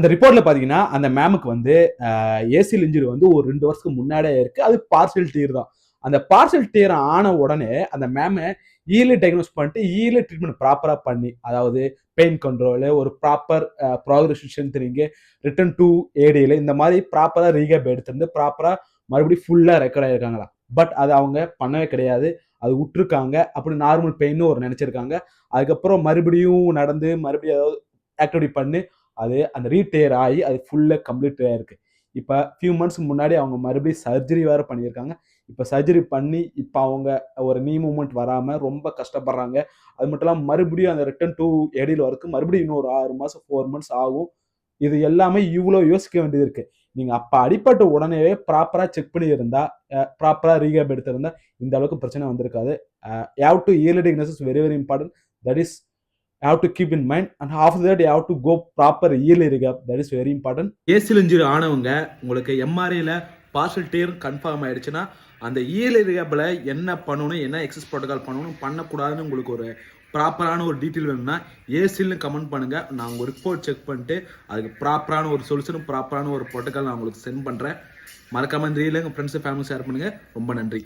அந்த ரிப்போர்ட்ல பாத்தீங்கன்னா அந்த மேமுக்கு வந்து ஏசிஎல் இன்ஜுரி வந்து ஒரு 2 வருஷத்துக்கு முன்னாடியே இருக்கு. அது பார்சல் டீர் தான். அந்த பார்சல் டீர் ஆன உடனே அந்த மேம இயர்லி டயக்னோஸ் பண்ணிட்டு இயர்லி ட்ரீட்மெண்ட் ப்ராப்பரா பண்ணி, அதாவது பெயின் கண்ட்ரோல், ஒரு proper progression strengthening, return to ADL இந்த மாதிரி ப்ராப்பரா ரீகேப் எடுத்திருந்து ப்ராப்பரா மறுபடியும் ஃபுல்லா ரெக்கவர் ஆயிருக்காங்களா. பட் அது அவங்க பண்ணவே கிடையாது. அது விட்டுருக்காங்க. அப்படி நார்மல் பெயின் ஒரு நினைச்சிருக்காங்க. அதுக்கப்புறம் மறுபடியும் நடந்து மறுபடியும் ஏதாவது ஆக்டிவிட்டி பண்ணி அது அந்த ரீடேர் ஆகி அது ஃபுல்லா கம்ப்ளீட் ஆயிருக்கு. இப்போ ஃபியூ மந்த்ஸ்க்கு முன்னாடி அவங்க மறுபடியும் சர்ஜரி வேற பண்ணியிருக்காங்க. இப்போ சர்ஜரி பண்ணி இப்போ அவங்க ஒரு நீ மூவ்மெண்ட் வராம ரொம்ப கஷ்டப்படுறாங்க. அது மட்டும் இல்லாமல் மறுபடியும் அந்த ரிட்டர்ன் டு எடியில் வரக்கு மறுபடியும் இன்னும் ஒரு 6 மாசம் 4 மந்த்ஸ் ஆகும். இது எல்லாமே இவ்வளோ யோசிக்க வேண்டியது இருக்கு. நீங்க அப்ப அடிப்பட்ட உடனே ப்ராப்பரா செக் பண்ணி இருந்தா, ப்ராப்பரா ரீஹேப் எடுத்திருந்தா இந்த அளவுக்கு பிரச்சனை வந்திருக்காது. Have to early diagnosis is very very important. That is have to keep in mind, and after that you have to go proper yearly recap. That is very important. ACL injury ஆனவங்க உங்களுக்கு எம்ஆர்ஐல parcel deer confirm ஆயிடுச்சுன்னா அந்த yearly ரிகேப்ல என்ன பண்ணணும், என்ன excess protocol பண்ணணும், பண்ணக்கூடாதுன்னு உங்களுக்கு ஒரு ப்ராப்பரான ஒரு டீட்டெயில் வேணும்னா ஏசிஎல்னு கமெண்ட் பண்ணுங்க. நான் உங்க ரிப்போர்ட் செக் பண்ணிட்டு அதுக்கு ப்ராப்பரான ஒரு சொல்யூஷனும் ப்ராப்பரான ஒரு ப்ரோட்டோகால் நான் உங்களுக்கு சென்ட் பண்றேன். மறக்காம இந்த ரீல உங்க ஃப்ரெண்ட்ஸ் ஃபேமிலி ஷேர் பண்ணுங்க. ரொம்ப நன்றி.